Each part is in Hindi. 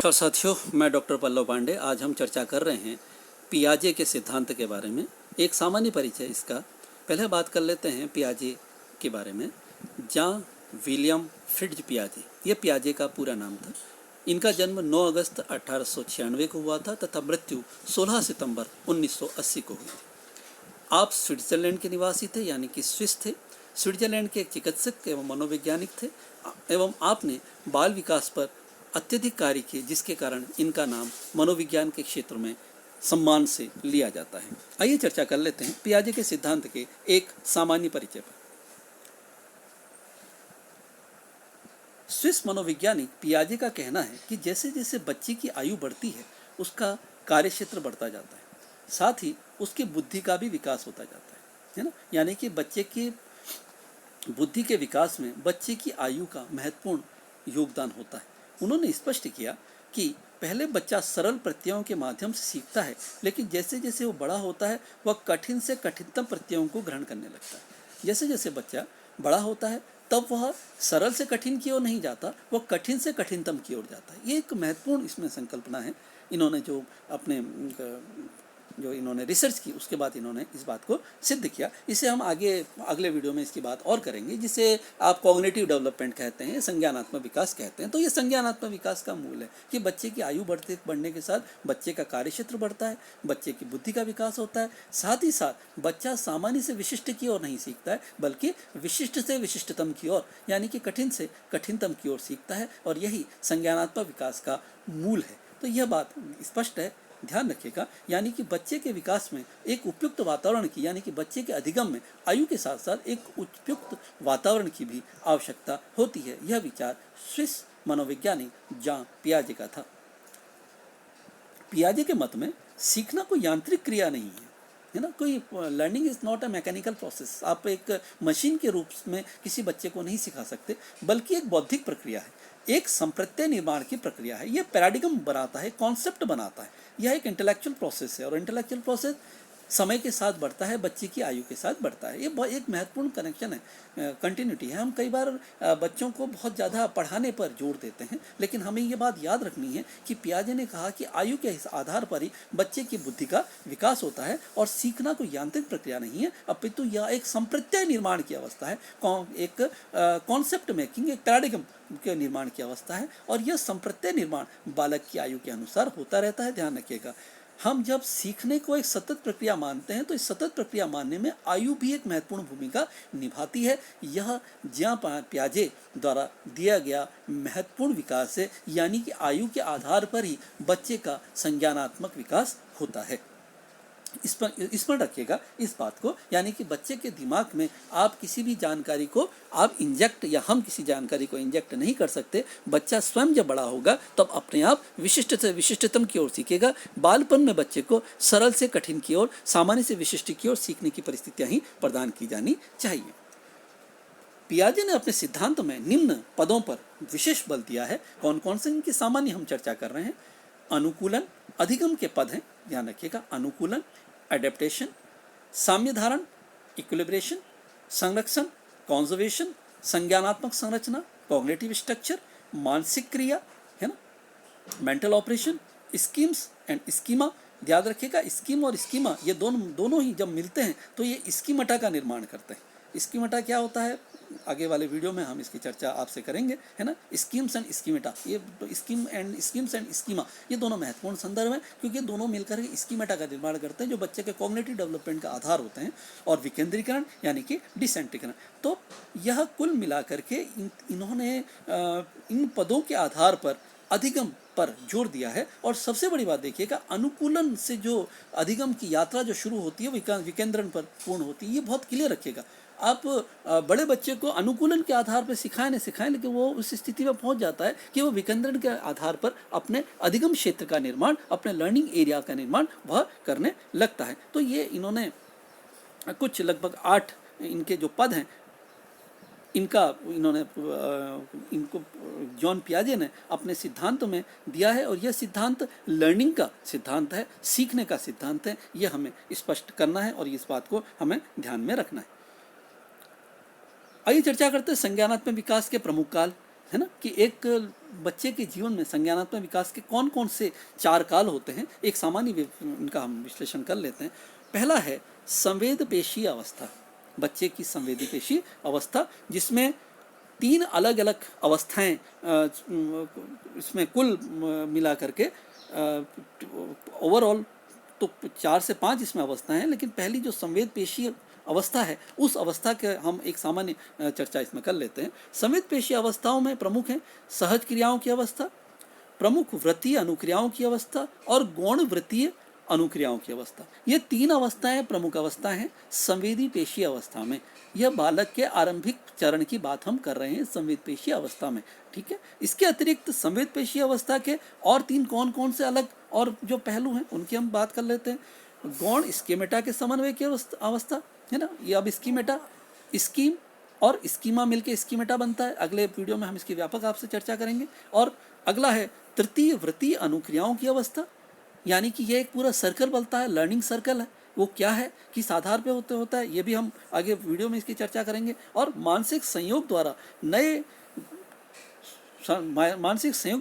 नमस्कार साथियों, मैं डॉक्टर पल्लव पांडे। आज हम चर्चा कर रहे हैं पियाजे के सिद्धांत के बारे में। एक सामान्य परिचय इसका पहले बात कर लेते हैं पियाजे के बारे में। जॉन विलियम फ्रिट्ज पियाजे, ये पियाजे का पूरा नाम था। इनका जन्म 9 अगस्त 1896 को हुआ था तथा मृत्यु 16 सितंबर 1980 को हुई थी। आप स्विट्जरलैंड के निवासी थे, यानी कि स्विस थे। स्विट्जरलैंड के एक चिकित्सक एवं मनोवैज्ञानिक थे एवं आपने बाल विकास पर अत्यधिक कार्य किए, जिसके कारण इनका नाम मनोविज्ञान के क्षेत्र में सम्मान से लिया जाता है। आइए चर्चा कर लेते हैं पियाजे के सिद्धांत के एक सामान्य परिचय पर। स्विस मनोवैज्ञानिक पियाजे का कहना है कि जैसे जैसे बच्चे की आयु बढ़ती है, उसका कार्य क्षेत्र बढ़ता जाता है, साथ ही उसकी बुद्धि का भी विकास होता जाता है ना। यानी कि बच्चे की बुद्धि के विकास में बच्चे की आयु का महत्वपूर्ण योगदान होता है। उन्होंने स्पष्ट किया कि पहले बच्चा सरल प्रत्ययों के माध्यम से सीखता है, लेकिन जैसे जैसे वो बड़ा होता है वह कठिन से कठिनतम प्रत्ययों को ग्रहण करने लगता है। जैसे जैसे बच्चा बड़ा होता है तब वह सरल से कठिन की ओर नहीं जाता, वह कठिन से कठिनतम की ओर जाता है। ये एक महत्वपूर्ण इसमें संकल्पना है। इन्होंने जो इन्होंने रिसर्च की, उसके बाद इन्होंने इस बात को सिद्ध किया। इसे हम आगे अगले वीडियो में इसकी बात और करेंगे, जिसे आप कॉग्निटिव डेवलपमेंट कहते हैं, संज्ञानात्मक विकास कहते हैं। तो ये संज्ञानात्मक विकास का मूल है कि बच्चे की आयु बढ़ने के साथ बच्चे का कार्य क्षेत्र बढ़ता है, बच्चे की बुद्धि का विकास होता है। साथ ही साथ बच्चा सामान्य से विशिष्ट की ओर नहीं सीखता है, बल्कि विशिष्ट से विशिष्टतम की ओर, यानी कि कठिन से कठिनतम की ओर सीखता है, और यही संज्ञानात्मक विकास का मूल है। तो यह बात स्पष्ट है, ध्यान रखिएगा। यानी कि बच्चे के विकास में एक उपयुक्त वातावरण की, यानी कि बच्चे के अधिगम में आयु के साथ साथ एक उपयुक्त वातावरण की भी आवश्यकता होती है। यह विचार स्विस मनोवैज्ञानिक जॉन पियाजे का था। पियाजे के मत में सीखना कोई यांत्रिक क्रिया नहीं है ना। कोई learning is not a mechanical process. आप एक मशीन के रूप में किसी बच्चे को नहीं सिखा सकते, बल्कि एक बौद्धिक प्रक्रिया है, एक संप्रत्यय निर्माण की प्रक्रिया है। यह पैराडिगम बनाता है, कॉन्सेप्ट बनाता है। यह एक इंटेलेक्चुअल प्रोसेस है, और इंटेलेक्चुअल प्रोसेस समय के साथ बढ़ता है, बच्चे की आयु के साथ बढ़ता है। ये एक महत्वपूर्ण कनेक्शन है, कंटिन्यूटी है। हम कई बार बच्चों को बहुत ज़्यादा पढ़ाने पर जोर देते हैं, लेकिन हमें ये बात याद रखनी है कि पियाजे ने कहा कि आयु के आधार पर ही बच्चे की बुद्धि का विकास होता है, और सीखना कोई यांत्रिक प्रक्रिया नहीं है, अपितु यह एक संप्रत्यय निर्माण की अवस्था है, एक कॉन्सेप्ट मेकिंग, एक पैराडिगम के निर्माण की अवस्था है। और यह संप्रत्यय निर्माण बालक की आयु के अनुसार होता रहता है। ध्यान रखिएगा, हम जब सीखने को एक सतत प्रक्रिया मानते हैं, तो इस सतत प्रक्रिया मानने में आयु भी एक महत्वपूर्ण भूमिका निभाती है। यह जॉन पियाजे द्वारा दिया गया महत्वपूर्ण विकास है, यानी कि आयु के आधार पर ही बच्चे का संज्ञानात्मक विकास होता है। इस पर रखिएगा इस बात को, यानी कि बच्चे के दिमाग में आप किसी भी जानकारी को आप इंजेक्ट, या हम किसी जानकारी को इंजेक्ट नहीं कर सकते। बच्चा स्वयं जब बड़ा होगा तब अपने आप विशिष्ट से विशिष्टतम की ओर सीखेगा। बालपन में बच्चे को सरल से कठिन की ओर, सामान्य से विशिष्ट की ओर सीखने की परिस्थितियां ही प्रदान की जानी चाहिए। पियाजे ने अपने सिद्धांत में निम्न पदों पर विशेष बल दिया है। कौन कौन से इनकी सामान्य हम चर्चा कर रहे हैं। अनुकूलन, अधिगम के पद हैं, ध्यान रखिएगा। अनुकूलन, एडेप्टेशन, साम्य धारण, इक्विलिब्रेशन, संरक्षण, कॉन्जर्वेशन, संज्ञानात्मक संरचना, कॉग्निटिव स्ट्रक्चर, मानसिक क्रिया, है ना, mental operation, schemes and schema. याद रखिएगा, स्कीम और स्कीमा ये दोनों ही जब मिलते हैं तो ये स्कीमटा का निर्माण करते हैं। स्कीमटा क्या होता है, आगे वाले वीडियो में हम इसकी चर्चा आपसे करेंगे, है ना। स्कीम्स एंड स्कीमेटा, ये स्कीम्स एंड स्कीमा ये दोनों महत्वपूर्ण संदर्भ हैं, क्योंकि दोनों मिलकर के स्कीमेटा का निर्माण करते हैं, जो बच्चे के कॉग्निटिव डेवलपमेंट का आधार होते हैं। और विकेंद्रीकरण यानी कि डिसेंट्रीकरण। तो यह कुल मिलाकर के इन्होंने इन पदों के आधार पर अधिगम पर जोर दिया है। और सबसे बड़ी बात देखिएगा, अनुकूलन से जो अधिगम की यात्रा जो शुरू होती है विकेंद्रण पर पूर्ण होती है। ये बहुत क्लियर रखिएगा। आप बड़े बच्चे को अनुकूलन के आधार पर सिखाएं नहीं सिखाएं, लेकिन वो उस स्थिति में पहुंच जाता है कि वो विकेंद्रण के आधार पर अपने अधिगम क्षेत्र का निर्माण, अपने लर्निंग एरिया का निर्माण वह करने लगता है। तो ये इन्होंने कुछ लगभग 8 इनके जो पद हैं, इनको जॉन पियाजे ने अपने सिद्धांत में दिया है। और यह सिद्धांत लर्निंग का सिद्धांत है, सीखने का सिद्धांत है। यह हमें स्पष्ट करना है और इस बात को हमें ध्यान में रखना है। आइए चर्चा करते हैं संज्ञानात्मक विकास के प्रमुख काल। है ना, कि एक बच्चे के जीवन में संज्ञानात्मक विकास के कौन कौन से 4 काल होते हैं, एक सामान्य इनका हम विश्लेषण कर लेते हैं। पहला है संवेद पेशी अवस्था, बच्चे की संवेदी पेशी अवस्था, जिसमें 3 अलग अलग अवस्थाएं इसमें कुल मिला करके ओवरऑल तो 4 से 5 इसमें अवस्थाएं हैं, लेकिन पहली जो संवेद पेशी अवस्था है उस अवस्था के हम एक सामान्य चर्चा इसमें कर लेते हैं। संवेद पेशी अवस्थाओं में प्रमुख हैं सहज क्रियाओं की अवस्था, प्रमुख वृत्तीय अनुक्रियाओं की अवस्था और गौण वृत्तीय अनुक्रियाओं की अवस्था। ये 3 अवस्थाएं प्रमुख अवस्था हैं संवेदी पेशी अवस्था में। यह बालक के आरंभिक चरण की बात हम कर रहे हैं संवेद पेशी अवस्था में, ठीक है। इसके अतिरिक्त संवेद पेशी अवस्था के और 3 कौन कौन से अलग और जो पहलू हैं उनकी हम बात कर लेते हैं। गौण स्कीमेटा के समन्वय की अवस्था है ना, ये अब स्कीमेटा, स्कीम और स्कीमा मिलके स्कीमेटा बनता है। अगले वीडियो में हम इसकी व्यापक आपसे चर्चा करेंगे। और अगला है तृतीय वृत्तीय अनुक्रियाओं की अवस्था, यानी कि ये एक पूरा सर्कल बनता है, लर्निंग सर्कल है। वो क्या है, किस आधार पे होता है, ये भी हम आगे वीडियो में इसकी चर्चा करेंगे। और मानसिक संयोग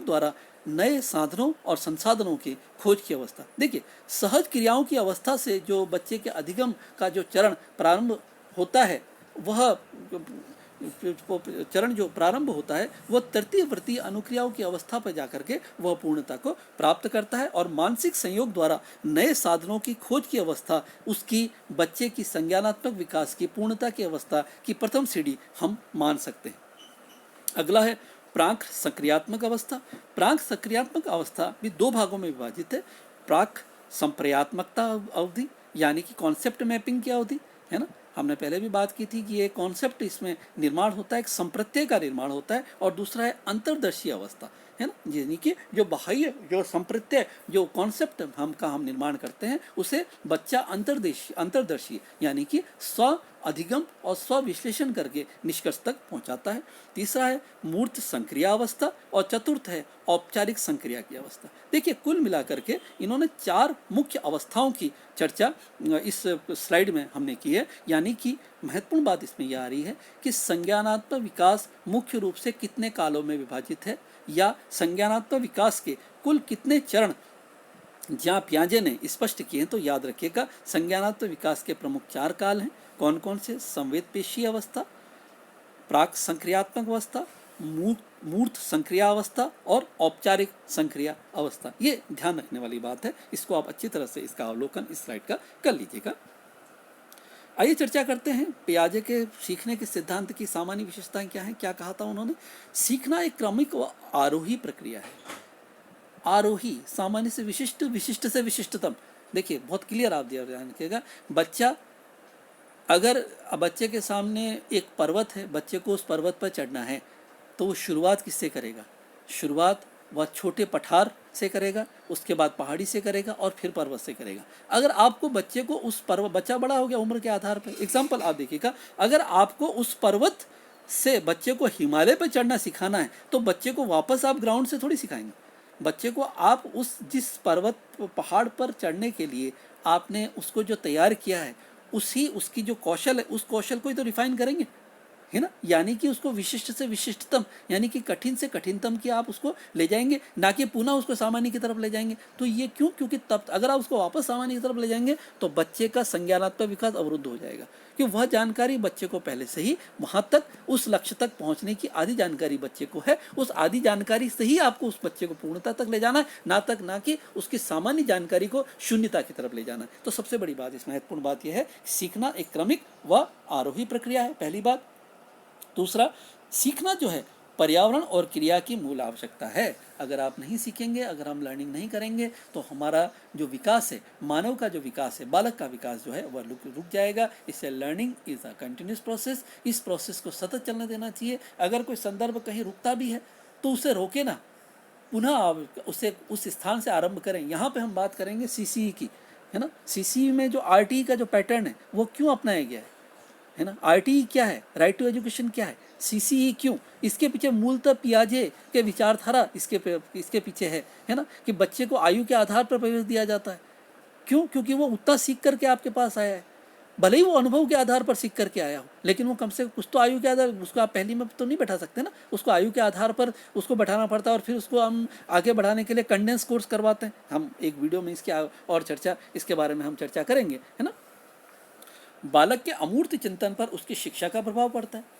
द्वारा नए साधनों और संसाधनों की खोज की अवस्था। देखिए, सहज क्रियाओं की अवस्था से जो बच्चे के अधिगम का जो चरण प्रारंभ होता है, वह चरण जो प्रारंभ होता है वह तृतीय वृत्तीय अनुक्रियाओं की अवस्था पर जाकर के वह पूर्णता को प्राप्त करता है। और मानसिक संयोग द्वारा नए साधनों की खोज की अवस्था उसकी बच्चे की संज्ञानात्मक विकास की पूर्णता की अवस्था की प्रथम सीढ़ी हम मान सकते हैं। अगला है प्राक सक्रियात्मक अवस्था। प्राक सक्रियात्मक अवस्था भी 2 भागों में विभाजित है। प्राक संप्रयात्मकता अवधि, यानी कि कॉन्सेप्ट मैपिंग की अवधि, है ना, हमने पहले भी बात की थी कि ये कॉन्सेप्ट इसमें निर्माण होता है, एक संप्रत्यय का निर्माण होता है। और दूसरा है अंतर्दर्शी अवस्था, है ना, यानी कि जो बाह्य जो संप्रत्यय जो कॉन्सेप्ट हम निर्माण करते हैं उसे बच्चा अंतर्दर्शी यानी कि स्व अधिगम और स्व विश्लेषण करके निष्कर्ष तक पहुंचाता है। तीसरा है मूर्त संक्रिया अवस्था और चतुर्थ है औपचारिक संक्रिया की अवस्था। देखिए, कुल मिलाकर के इन्होंने 4 मुख्य अवस्थाओं की चर्चा इस स्लाइड में हमने की है। यानी कि महत्वपूर्ण बात इसमें यह आ रही है कि संज्ञानात्मक विकास मुख्य रूप से कितने कालों में विभाजित है, या संज्ञानात्मक विकास के कुल कितने चरण जहाँ पियाजे ने स्पष्ट किए हैं। तो याद रखिएगा, संज्ञानात्मक विकास के प्रमुख 4 काल हैं। कौन कौन से? संवेद पेशी अवस्था, प्राक संक्रियात्मक अवस्था, मूर्त संक्रिया अवस्था और औपचारिक संक्रिया अवस्था। ये ध्यान रखने वाली बात है, इसको आप अच्छी तरह से इसका अवलोकन इस स्लाइड का कर लीजिएगा। आइए चर्चा करते हैं पियाजे के सीखने के सिद्धांत की सामान्य विशेषताएं क्या हैं। क्या कहा था उन्होंने? सीखना एक क्रमिक व आरोही प्रक्रिया है। आरोही, सामान्य से विशिष्ट, विशिष्ट से विशिष्टतम। देखिए, बहुत क्लियर आप ध्यान रखिएगा। अगर बच्चे के सामने एक पर्वत है, बच्चे को उस पर्वत पर चढ़ना है, तो वो शुरुआत किससे करेगा? शुरुआत वह छोटे पठार से करेगा, उसके बाद पहाड़ी से करेगा और फिर पर्वत से करेगा। अगर आपको बच्चे को उस पर्वत, बच्चा बड़ा हो गया उम्र के आधार पर, एग्जाम्पल आप देखिएगा, अगर आपको उस पर्वत से बच्चे को हिमालय पर चढ़ना सिखाना है तो बच्चे को वापस आप ग्राउंड से थोड़ी सिखाएंगे। बच्चे को आप उस जिस पर्वत पहाड़ पर चढ़ने के लिए आपने उसको जो तैयार किया है, उसकी जो कौशल है, उस कौशल को ही तो रिफाइन करेंगे, है ना। यानी कि उसको विशिष्ट से विशिष्टतम, यानी कि कठिन से कठिनतम की आप उसको ले जाएंगे, ना कि पुनः उसको सामान्य की तरफ ले जाएंगे। तो ये क्यों? क्योंकि तब अगर आप उसको वापस सामान्य की तरफ ले जाएंगे तो बच्चे का संज्ञानात्मक विकास अवरुद्ध हो जाएगा, कि वह जानकारी बच्चे को पहले से ही वहाँ तक, उस लक्ष्य तक पहुँचने की आधी जानकारी बच्चे को है। उस आधी जानकारी से ही आपको उस बच्चे को पूर्णता तक ले जाना है, ना कि उसकी सामान्य जानकारी को शून्यता की तरफ ले जाना है। तो सबसे बड़ी बात, इसमें महत्वपूर्ण बात यह है, सीखना एक क्रमिक व आरोही प्रक्रिया है, पहली बात। दूसरा, सीखना जो है पर्यावरण और क्रिया की मूल आवश्यकता है। अगर आप नहीं सीखेंगे, अगर हम लर्निंग नहीं करेंगे, तो हमारा जो विकास है, मानव का जो विकास है, बालक का विकास जो है वह रुक जाएगा। इससे learning is a continuous process. इस प्रोसेस को सतत चलने देना चाहिए। अगर कोई संदर्भ कहीं रुकता भी है तो उसे रोके ना, पुनः आप उसे उस स्थान से आरंभ करें। यहाँ पे हम बात करेंगे सीसीई की, है ना। सीसीई में जो आरटीई का जो पैटर्न है वो क्यों अपनाया गया है ना। आरटीई क्या है, राइट टू एजुकेशन क्या है, सीसीई क्यों? इसके पीछे मूलतः पियाजे के विचारधारा इसके पीछे है ना, कि बच्चे को आयु के आधार पर प्रवेश दिया जाता है। क्यों? क्योंकि वो उतना सीख करके आपके पास आया है। भले ही वो अनुभव के आधार पर सीख करके आया हो, लेकिन वो कम से कम कुछ तो आयु के आधार, उसको आप पहली में तो नहीं बैठा सकते ना, उसको आयु के आधार पर उसको बैठाना पड़ता है, और फिर उसको हम आगे बढ़ाने के लिए कंडेंस कोर्स करवाते हैं। हम एक वीडियो में इसकी और चर्चा, इसके बारे में हम चर्चा करेंगे, है ना। बालक के अमूर्त चिंतन पर उसकी शिक्षा का प्रभाव पड़ता है।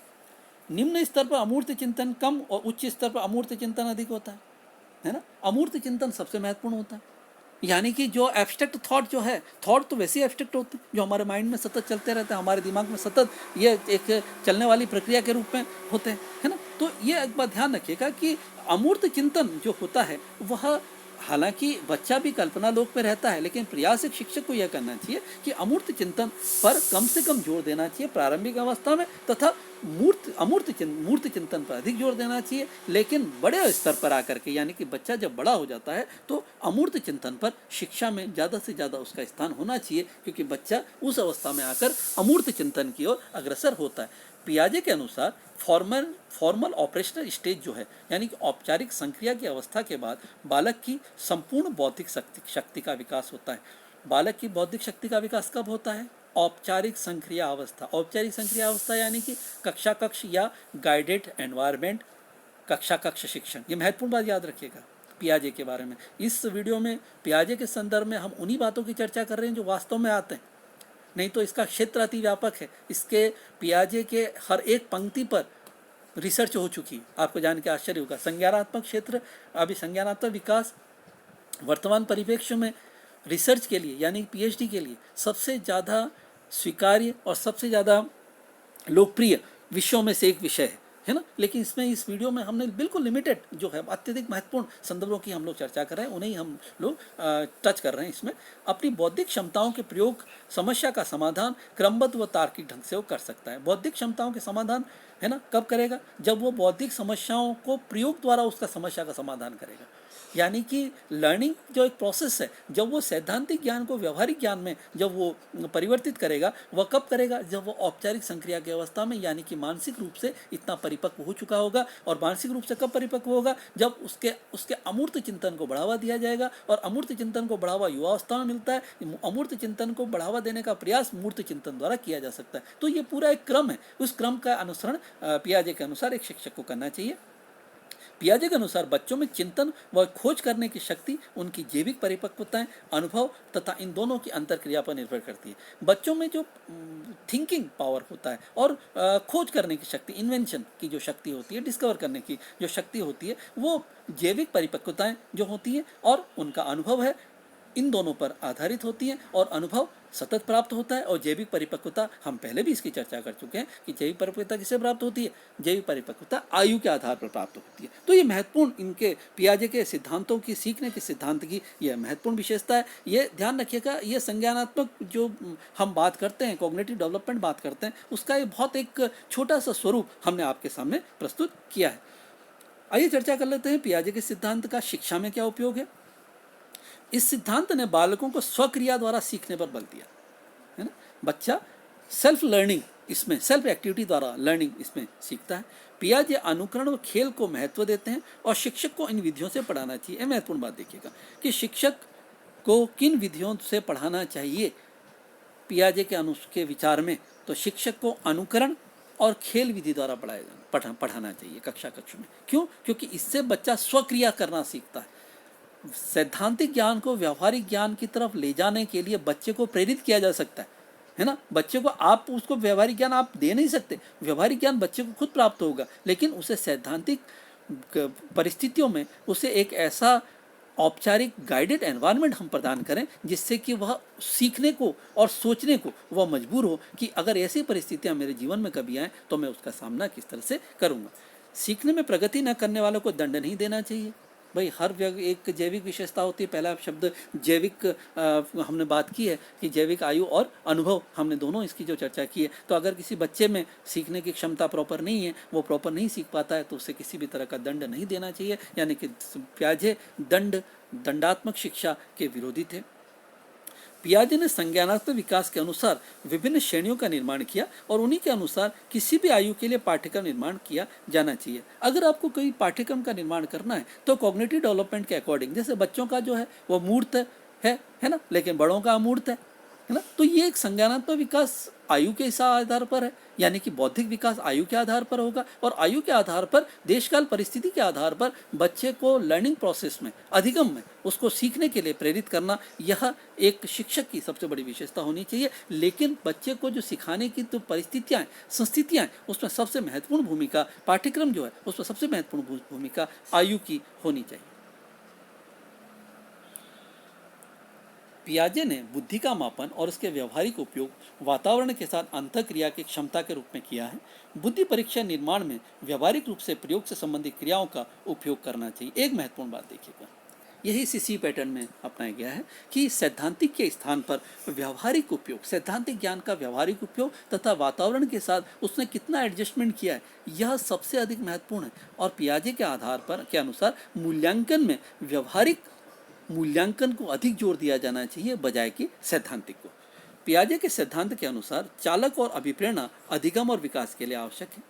निम्न स्तर पर अमूर्त चिंतन कम और उच्च स्तर पर अमूर्त चिंतन अधिक होता है ना। अमूर्त चिंतन सबसे महत्वपूर्ण होता है, यानी कि जो एब्स्ट्रैक्ट थॉट जो है, थॉट तो वैसे ही एब्स्ट्रैक्ट होते हैं जो हमारे माइंड में सतत चलते रहते हैं, हमारे दिमाग में सतत ये एक चलने वाली प्रक्रिया के रूप में होते हैं, है ना। तो ये एक बात ध्यान रखिएगा कि अमूर्त चिंतन जो होता है वह, हालांकि बच्चा भी कल्पना लोक में रहता है, लेकिन प्रयास एक शिक्षक को यह करना चाहिए कि अमूर्त चिंतन पर कम से कम जोर देना चाहिए प्रारंभिक अवस्था में, तथा मूर्त चिंतन पर अधिक जोर देना चाहिए। लेकिन बड़े स्तर पर आकर के, यानी कि बच्चा जब बड़ा हो जाता है तो अमूर्त चिंतन पर शिक्षा में ज़्यादा से ज़्यादा उसका स्थान होना चाहिए, क्योंकि बच्चा उस अवस्था में आकर अमूर्त चिंतन की ओर अग्रसर होता है। पियाजे के अनुसार फॉर्मल ऑपरेशनल स्टेज जो है, यानी कि औपचारिक संक्रिया की अवस्था के बाद बालक की संपूर्ण बौद्धिक शक्ति का विकास होता है। बालक की बौद्धिक शक्ति का विकास कब होता है? औपचारिक संक्रिया अवस्था। औपचारिक संक्रिया अवस्था यानी कि कक्षा कक्ष या गाइडेड एनवायरनमेंट, कक्षा कक्ष शिक्षण। ये महत्वपूर्ण बात याद रखिएगा पियाजे के बारे में। इस वीडियो में पियाजे के संदर्भ में हम उन्हीं बातों की चर्चा कर रहे हैं जो वास्तव में आते हैं, नहीं तो इसका क्षेत्र अति व्यापक है। इसके पियाजे के हर एक पंक्ति पर रिसर्च हो चुकी है, आपको जान के आश्चर्य होगा। संज्ञानात्मक क्षेत्र, अभी संज्ञानात्मक विकास वर्तमान परिप्रेक्ष्य में रिसर्च के लिए, यानी पीएचडी के लिए सबसे ज़्यादा स्वीकार्य और सबसे ज़्यादा लोकप्रिय विषयों में से एक विषय है ना। लेकिन इसमें, इस वीडियो में हमने बिल्कुल लिमिटेड जो है अत्यधिक महत्वपूर्ण संदर्भों की हम लोग चर्चा कर रहे हैं, उन्हें हम लोग टच कर रहे हैं। इसमें अपनी बौद्धिक क्षमताओं के प्रयोग समस्या का समाधान क्रमबद्ध व तार्किक ढंग से वो कर सकता है। बौद्धिक क्षमताओं के समाधान, है ना, कब करेगा? जब वो बौद्धिक समस्याओं को प्रयोग द्वारा उसका समस्या का समाधान करेगा। यानी कि लर्निंग जो एक प्रोसेस है, जब वो सैद्धांतिक ज्ञान को व्यवहारिक ज्ञान में जब वो परिवर्तित करेगा, वह कब करेगा? जब वो औपचारिक संक्रिया की अवस्था में, यानी कि मानसिक रूप से इतना परिपक्व हो चुका होगा। और मानसिक रूप से कब परिपक्व होगा? जब उसके अमूर्त चिंतन को बढ़ावा दिया जाएगा, और अमूर्त चिंतन को बढ़ावा युवावस्था में मिलता है। अमूर्त चिंतन को बढ़ावा देने का प्रयास मूर्त चिंतन द्वारा किया जा सकता है। तो ये पूरा एक क्रम है, उस क्रम का अनुसरण पियाजे के अनुसार एक शिक्षक को करना चाहिए। पियाजे के अनुसार बच्चों में चिंतन व खोज करने की शक्ति उनकी जैविक परिपक्वताएं, अनुभव तथा इन दोनों की अंतरक्रिया पर निर्भर करती है। बच्चों में जो थिंकिंग पावर होता है और खोज करने की शक्ति, इन्वेंशन की जो शक्ति होती है, डिस्कवर करने की जो शक्ति होती है, वो जैविक परिपक्वताएं जो होती है और उनका अनुभव है, इन दोनों पर आधारित होती हैं। और अनुभव सतत प्राप्त होता है, और जैविक परिपक्वता, हम पहले भी इसकी चर्चा कर चुके हैं कि जैविक परिपक्वता किससे प्राप्त होती है? जैविक परिपक्वता आयु के आधार पर प्राप्त होती है। तो ये महत्वपूर्ण, इनके पियाजे के सिद्धांतों की, सीखने के सिद्धांत की यह महत्वपूर्ण विशेषता है। ये ध्यान रखिएगा, ये संज्ञानात्मक जो हम बात करते हैं, कॉग्निटिव डेवलपमेंट बात करते हैं, उसका ये बहुत एक छोटा सा स्वरूप हमने आपके सामने प्रस्तुत किया है। आइए चर्चा कर लेते हैं पियाजे के सिद्धांत का शिक्षा में क्या उपयोग है। इस सिद्धांत ने बालकों को स्वक्रिया द्वारा सीखने पर बल दिया, है ना। बच्चा सेल्फ लर्निंग, इसमें सेल्फ एक्टिविटी द्वारा लर्निंग इसमें सीखता है। पियाजे अनुकरण व खेल को महत्व देते हैं, और शिक्षक को इन विधियों से पढ़ाना चाहिए। महत्वपूर्ण बात देखिएगा कि शिक्षक को किन विधियों से पढ़ाना चाहिए पियाजे के विचार में। तो शिक्षक को अनुकरण और खेल विधि द्वारा पढ़ाना चाहिए कक्षा कक्ष में। क्यों? क्योंकि इससे बच्चा स्वक्रिया करना सीखता है। सैद्धांतिक ज्ञान को व्यवहारिक ज्ञान की तरफ ले जाने के लिए बच्चे को प्रेरित किया जा सकता है ना। बच्चे को आप उसको व्यवहारिक ज्ञान आप दे नहीं सकते, व्यवहारिक ज्ञान बच्चे को खुद प्राप्त होगा, लेकिन उसे सैद्धांतिक परिस्थितियों में उसे एक ऐसा औपचारिक गाइडेड एनवायरनमेंट हम प्रदान करें जिससे कि वह सीखने को और सोचने को वह मजबूर हो कि अगर ऐसी परिस्थितियां मेरे जीवन में कभी आएँ तो मैं उसका सामना किस तरह से करूँगा। सीखने में प्रगति न करने वालों को दंड नहीं देना चाहिए। भाई हर एक जैविक विशेषता होती है। पहला शब्द जैविक हमने बात की है कि जैविक आयु और अनुभव, हमने दोनों इसकी जो चर्चा की है। तो अगर किसी बच्चे में सीखने की क्षमता प्रॉपर नहीं है, वो प्रॉपर नहीं सीख पाता है, तो उसे किसी भी तरह का दंड नहीं देना चाहिए। यानी कि पियाजे दंडात्मक शिक्षा के विरोधी थे। पियाजे ने संज्ञानात्मक विकास के अनुसार विभिन्न श्रेणियों का निर्माण किया, और उन्हीं के अनुसार किसी भी आयु के लिए पाठ्यक्रम निर्माण किया जाना चाहिए। अगर आपको कोई पाठ्यक्रम का निर्माण करना है तो कॉग्निटिव डेवलपमेंट के अकॉर्डिंग, जैसे बच्चों का जो है वो मूर्त है ना, लेकिन बड़ों का अमूर्त है है ना। तो ये एक संज्ञानात्मक विकास आयु के इस आधार पर है, यानी कि बौद्धिक विकास आयु के आधार पर होगा, और आयु के आधार पर देशकाल परिस्थिति के आधार पर बच्चे को लर्निंग प्रोसेस में, अधिगम में उसको सीखने के लिए प्रेरित करना, यह एक शिक्षक की सबसे बड़ी विशेषता होनी चाहिए। लेकिन बच्चे को जो सिखाने की तो परिस्थितियाँ संस्थितियाँ हैं, उसमें सबसे महत्वपूर्ण भूमिका, पाठ्यक्रम जो है उसमें सबसे महत्वपूर्ण भूमिका आयु की होनी चाहिए। पियाजे ने बुद्धि का मापन और उसके व्यवहारिक उपयोग वातावरण के साथ अंतःक्रिया की क्षमता के रूप में किया है। बुद्धि परीक्षा निर्माण में व्यवहारिक रूप से प्रयोग से संबंधित क्रियाओं का उपयोग करना चाहिए। एक महत्वपूर्ण बात देखिएगा, यही सीसी पैटर्न में अपनाया गया है कि सैद्धांतिक के स्थान पर व्यवहारिक उपयोग, सैद्धांतिक ज्ञान का व्यवहारिक उपयोग तथा वातावरण के साथ उसने कितना एडजस्टमेंट किया है, यह सबसे अधिक महत्वपूर्ण है। और पियाजे के आधार पर के अनुसार मूल्यांकन में व्यवहारिक मूल्यांकन को अधिक जोर दिया जाना चाहिए बजाय कि सैद्धांतिक को। पियाजे के सिद्धांत के अनुसार चालक और अभिप्रेरणा अधिगम और विकास के लिए आवश्यक है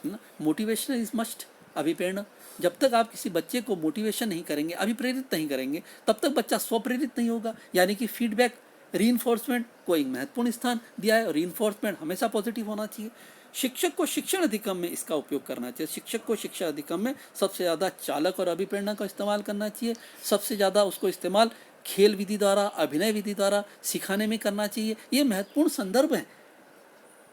ना। मोटिवेशन इज मस्ट, अभिप्रेरणा, जब तक आप किसी बच्चे को मोटिवेशन नहीं करेंगे, अभिप्रेरित नहीं करेंगे, तब तक बच्चा स्वप्रेरित नहीं होगा। यानी कि फीडबैक, रीइंफोर्समेंट को एक महत्वपूर्ण स्थान दिया है, और रीइंफोर्समेंट हमेशा पॉजिटिव होना चाहिए। शिक्षक को शिक्षण अधिगम में इसका उपयोग करना चाहिए। शिक्षक को शिक्षा अधिगम में सबसे ज़्यादा चालक और अभिप्रेरणा का इस्तेमाल करना चाहिए। सबसे ज़्यादा उसको इस्तेमाल खेल विधि द्वारा, अभिनय विधि द्वारा सिखाने में करना चाहिए। ये महत्वपूर्ण संदर्भ है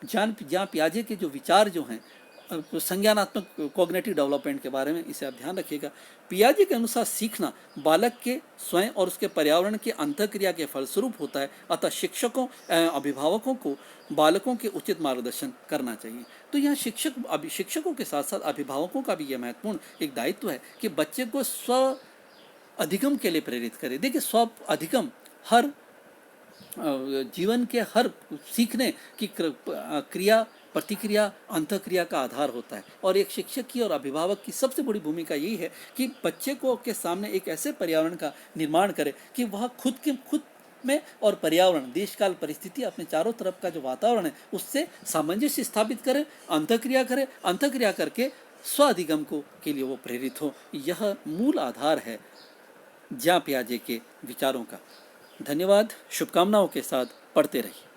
जहाँ पियाजे के जो विचार जो हैं संज्ञानात्मक कॉग्निटिव डेवलपमेंट के बारे में, इसे आप ध्यान रखिएगा। पियाजे के अनुसार सीखना बालक के स्वयं और उसके पर्यावरण के अंतःक्रिया के फलस्वरूप होता है, अतः शिक्षकों अभिभावकों को बालकों के उचित मार्गदर्शन करना चाहिए। तो यहाँ शिक्षकों के साथ साथ अभिभावकों का भी यह महत्वपूर्ण एक दायित्व है कि बच्चे को स्व अधिगम के लिए प्रेरित करें। देखिए, स्व अधिगम हर जीवन के हर सीखने की क्रिया, प्रतिक्रिया, अंतःक्रिया का आधार होता है। और एक शिक्षक की और अभिभावक की सबसे बड़ी भूमिका यही है कि बच्चे को के सामने एक ऐसे पर्यावरण का निर्माण करे कि वह खुद में और पर्यावरण, देशकाल परिस्थिति, अपने चारों तरफ का जो वातावरण है उससे सामंजस्य स्थापित करे, अंतःक्रिया करके स्व अधिगम को के लिए वो प्रेरित हो। यह मूल आधार है ज्यां पियाजे के विचारों का। धन्यवाद, शुभकामनाओं के साथ पढ़ते रहिए।